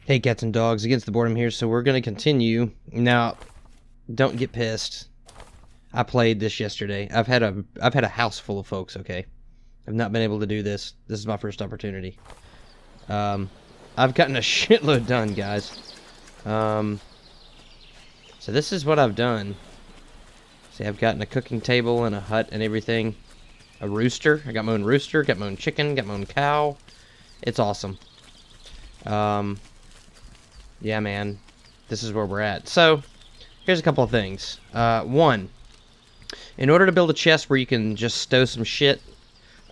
Hey cats and dogs, Against the Boredom here, so we're going to continue. Now, don't get pissed. I played this yesterday. I've had a house full of folks, okay? I've not been able to do this. This is my first opportunity. I've gotten a shitload done, guys. So this is what I've done. See, I've gotten a cooking table and a hut and everything. A rooster. I got my own rooster, got my own chicken, got my own cow. It's awesome. Yeah, man. This is where we're at. So, here's a couple of things. One, in order to build a chest where you can just stow some shit,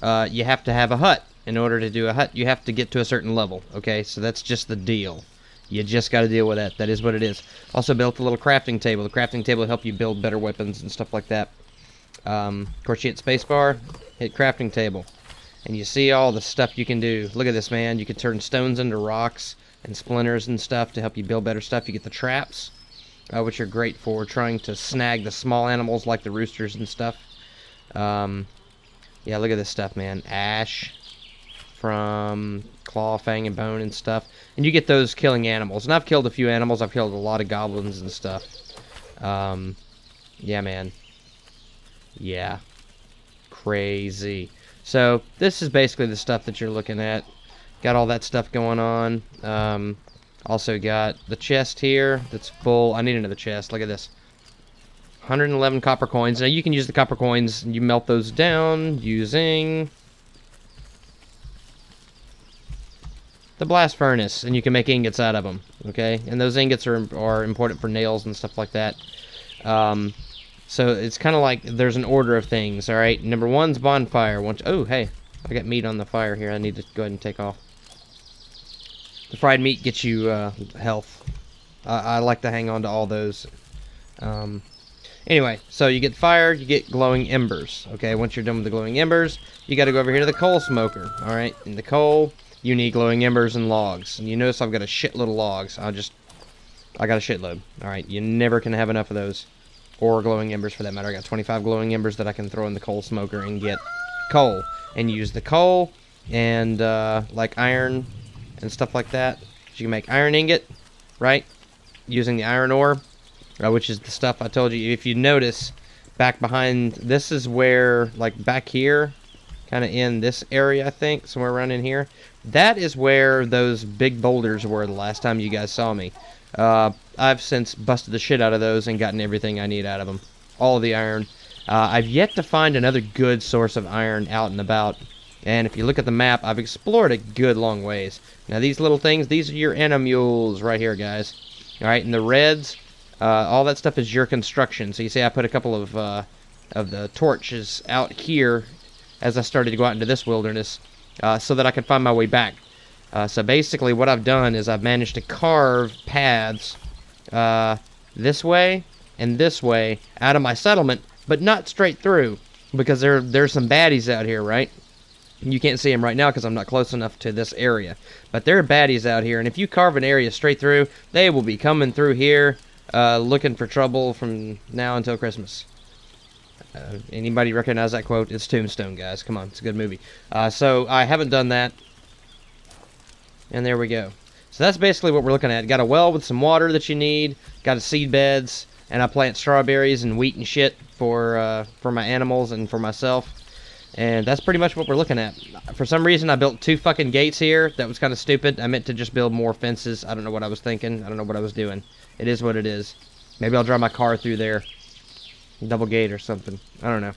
you have to have a hut. In order to do a hut, you have to get to a certain level, okay? So that's just the deal. You just got to deal with that. That is what it is. Also built a little crafting table. The crafting table will help you build better weapons and stuff like that. Of course, you hit spacebar, hit crafting table. And you see all the stuff you can do. Look at this, man. You can turn stones into rocks and splinters and stuff to help you build better stuff. You get the traps, which are great for trying to snag the small animals like the roosters and stuff. Yeah, look at this stuff, man. Ash from claw, fang, and bone and stuff. And you get those killing animals. And I've killed a few animals. I've killed a lot of goblins and stuff. Yeah, man. Yeah. Crazy. So, this is basically the stuff that you're looking at. Got all that stuff going on. Also got the chest here that's full. I need another chest. Look at this. 111 copper coins. Now, you can use the copper coins, and you melt those down using the blast furnace, and you can make ingots out of them, okay? And those ingots are important for nails and stuff like that. So it's kind of like there's an order of things, all right? Number one's bonfire. Oh, hey, I got meat on the fire here. I need to go ahead and take off. The fried meat gets you health. I like to hang on to all those. Anyway, so you get fire, you get glowing embers. Okay, once you're done with the glowing embers, you got to go over here to the coal smoker. All right, in the coal, you need glowing embers and logs. And you notice I've got a shitload of logs. I got a shitload. All right, you never can have enough of those. Or glowing embers, for that matter. I got 25 glowing embers that I can throw in the coal smoker and get coal. And use the coal and like iron and stuff like that. You can make iron ingot, right? Using the iron ore, which is the stuff I told you. If you notice, back behind, this is where, like back here, kind of in this area, I think, somewhere around in here. That is where those big boulders were the last time you guys saw me. I've since busted the shit out of those and gotten everything I need out of them. All of the iron. I've yet to find another good source of iron out and about. And if you look at the map, I've explored a good long ways. Now these little things, these are your animules right here, guys. Alright, and the reds, all that stuff is your construction. So you see I put a couple of the torches out here as I started to go out into this wilderness so that I could find my way back. So basically what I've done is I've managed to carve paths this way and this way out of my settlement, but not straight through, because there's some baddies out here, right? You can't see them right now because I'm not close enough to this area. But there are baddies out here, and if you carve an area straight through, they will be coming through here looking for trouble from now until Christmas. Anybody recognize that quote? It's Tombstone, guys. Come on, it's a good movie. So I haven't done that. And there we go. So that's basically what we're looking at. Got a well with some water that you need. Got a seed beds. And I plant strawberries and wheat and shit for my animals and for myself. And that's pretty much what we're looking at. For some reason, I built 2 fucking gates here. That was kind of stupid. I meant to just build more fences. I don't know what I was thinking. I don't know what I was doing. It is what it is. Maybe I'll drive my car through there. Double gate or something. I don't know.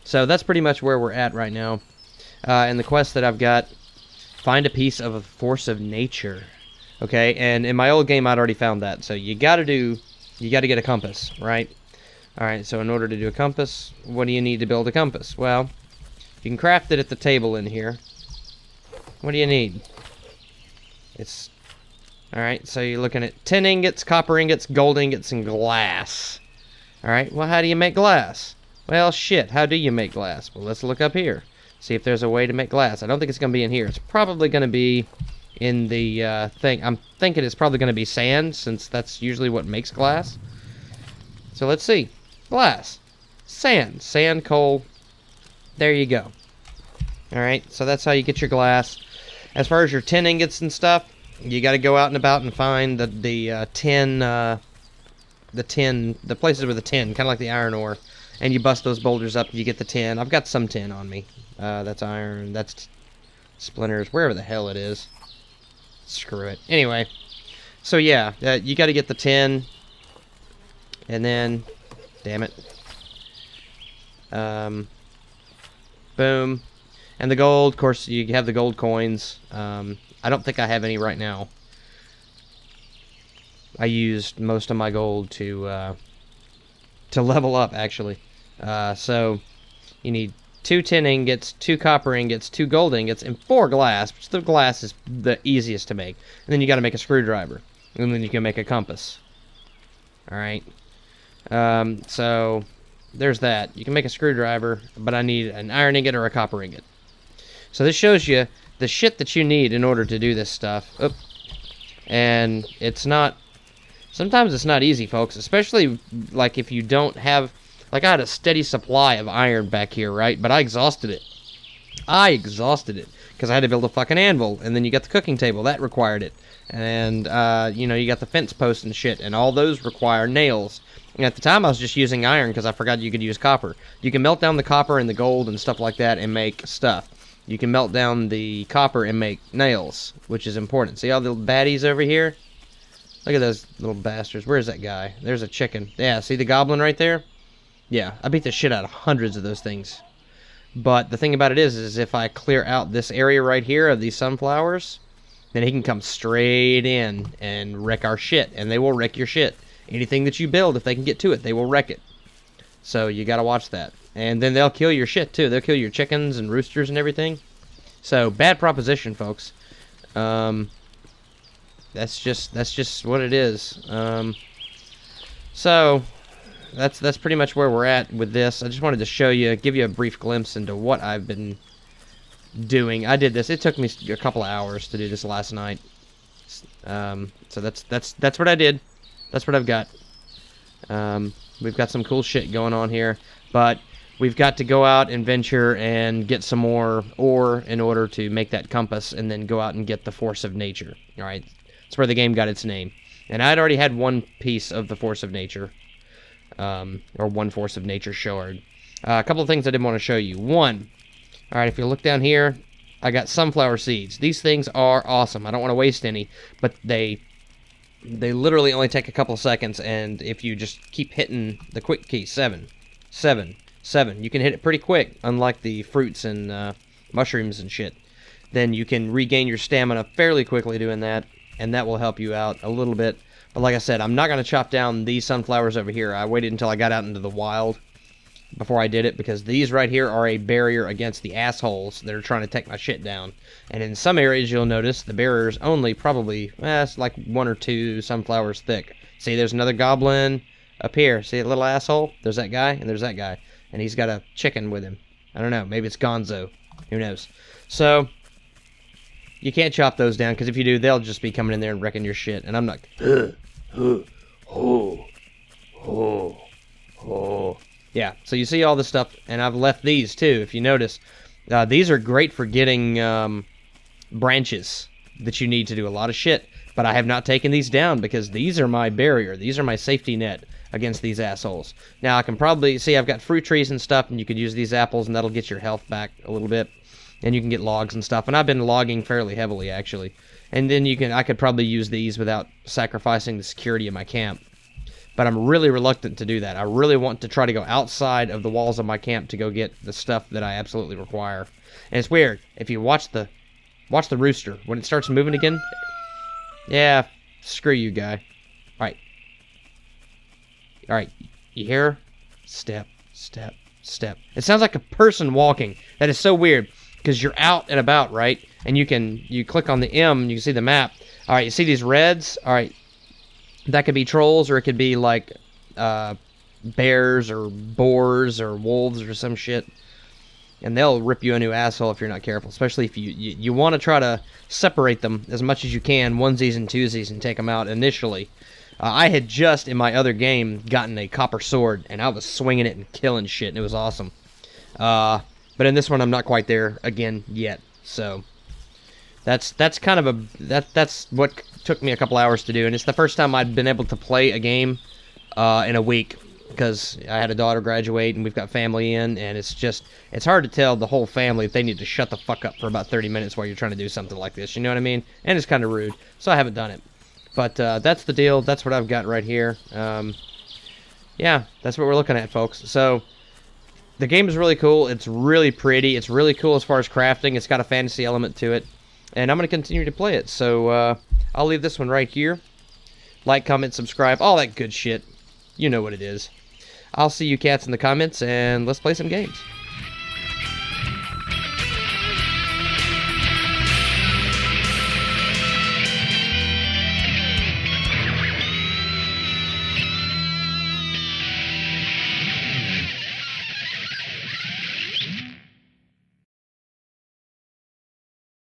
So that's pretty much where we're at right now. And the quest that I've got, find a piece of a force of nature. Okay, and in my old game, I'd already found that. So you got to get a compass, right? All right, so in order to do a compass, what do you need to build a compass? Well, you can craft it at the table in here. What do you need? It's... Alright, so you're looking at 10 ingots, copper ingots, gold ingots, and glass. Alright, well, how do you make glass? Well, shit, how do you make glass? Well, let's look up here. See if there's a way to make glass. I don't think it's going to be in here. It's probably going to be in the thing. I'm thinking it's probably going to be sand, since that's usually what makes glass. So let's see. Glass. Sand. Sand, coal. There you go. Alright, so that's how you get your glass. As far as your tin ingots and stuff, you got to go out and about and find the places with the tin, kind of like the iron ore, and you bust those boulders up and you get the tin. I've got some tin on me. That's iron, that's splinters, wherever the hell it is. Screw it. Anyway, so yeah, you got to get the tin, and then, damn it, boom, and the gold. Of course, you have the gold coins. I don't think I have any right now. I used most of my gold to level up, actually. So you need 2 tin ingots, 2 copper ingots, 2 gold ingots, and 4 glass, which the glass is the easiest to make. And then you got to make a screwdriver, and then you can make a compass. All right. So there's that. You can make a screwdriver, but I need an iron ingot or a copper ingot. So this shows you the shit that you need in order to do this stuff. Oop. And it's not... Sometimes it's not easy, folks. Especially, like, if you don't have... Like, I had a steady supply of iron back here, right? But I exhausted it. Because I had to build a fucking anvil. And then you got the cooking table. That required it. And, you know, you got the fence posts and shit. And all those require nails. And at the time, I was just using iron because I forgot you could use copper. You can melt down the copper and the gold and stuff like that and make stuff. You can melt down the copper and make nails, which is important. See all the little baddies over here? Look at those little bastards. Where's that guy? There's a chicken. Yeah, see the goblin right there? Yeah, I beat the shit out of hundreds of those things. But the thing about it is if I clear out this area right here of these sunflowers, then he can come straight in and wreck our shit. And they will wreck your shit. Anything that you build, if they can get to it, they will wreck it. So you gotta watch that. And then they'll kill your shit too. They'll kill your chickens and roosters and everything. So bad proposition, folks. That's just what it is. So that's pretty much where we're at with this. I just wanted to show you, give you a brief glimpse into what I've been doing. I did this. It took me a couple of hours to do this last night. So that's what I did. That's what I've got. We've got some cool shit going on here, but we've got to go out and venture and get some more ore in order to make that compass, and then go out and get the force of nature. All right, that's where the game got its name. And I'd already had one piece of the force of nature, or one force of nature shard. A couple of things I did want to show you. One, all right, if you look down here, I got sunflower seeds. These things are awesome. I don't want to waste any, but they literally only take a couple of seconds, and if you just keep hitting the quick key, 7, 7, 7, you can hit it pretty quick, unlike the fruits and mushrooms and shit. Then you can regain your stamina fairly quickly doing that, and that will help you out a little bit. But like I said, I'm not going to chop down these sunflowers over here. I waited until I got out into the wild before I did it, because these right here are a barrier against the assholes that are trying to take my shit down. And in some areas, you'll notice the barrier's only probably, it's like 1 or 2 sunflowers thick. See, there's another goblin up here. See that little asshole? There's that guy, and there's that guy. And he's got a chicken with him. I don't know. Maybe it's Gonzo. Who knows? So, you can't chop those down, because if you do, they'll just be coming in there and wrecking your shit. And I'm not... Yeah, so you see all this stuff, and I've left these too, if you notice. These are great for getting branches that you need to do a lot of shit, but I have not taken these down because these are my barrier. These are my safety net against these assholes. Now, I can probably see I've got fruit trees and stuff, and you could use these apples, and that'll get your health back a little bit, and you can get logs and stuff, and I've been logging fairly heavily, actually. And then I could probably use these without sacrificing the security of my camp. But I'm really reluctant to do that. I really want to try to go outside of the walls of my camp to go get the stuff that I absolutely require. And it's weird. If you watch the rooster, when it starts moving again, yeah, screw you, guy. All right, you hear? Step, step, step. It sounds like a person walking. That is so weird, because you're out and about, right? And you click on the M, and you can see the map. All right, you see these reds? All right. That could be trolls, or it could be like bears or boars or wolves or some shit. And they'll rip you a new asshole if you're not careful. Especially if you want to try to separate them as much as you can, onesies and twosies, and take them out initially. I had just, in my other game, gotten a copper sword, and I was swinging it and killing shit, and it was awesome. But in this one, I'm not quite there again yet. So, That's kind of that's what took me a couple hours to do, and it's the first time I'd been able to play a game in a week, because I had a daughter graduate and we've got family in, and it's hard to tell the whole family if they need to shut the fuck up for about 30 minutes while you're trying to do something like this, you know what I mean? And it's kind of rude, so I haven't done it. But that's the deal. That's what I've got right here. Yeah, that's what we're looking at, folks. So the game is really cool. It's really pretty. It's really cool as far as crafting. It's got a fantasy element to it. And I'm going to continue to play it. So I'll leave this one right here. Like, comment, subscribe, all that good shit. You know what it is. I'll see you cats in the comments, and let's play some games.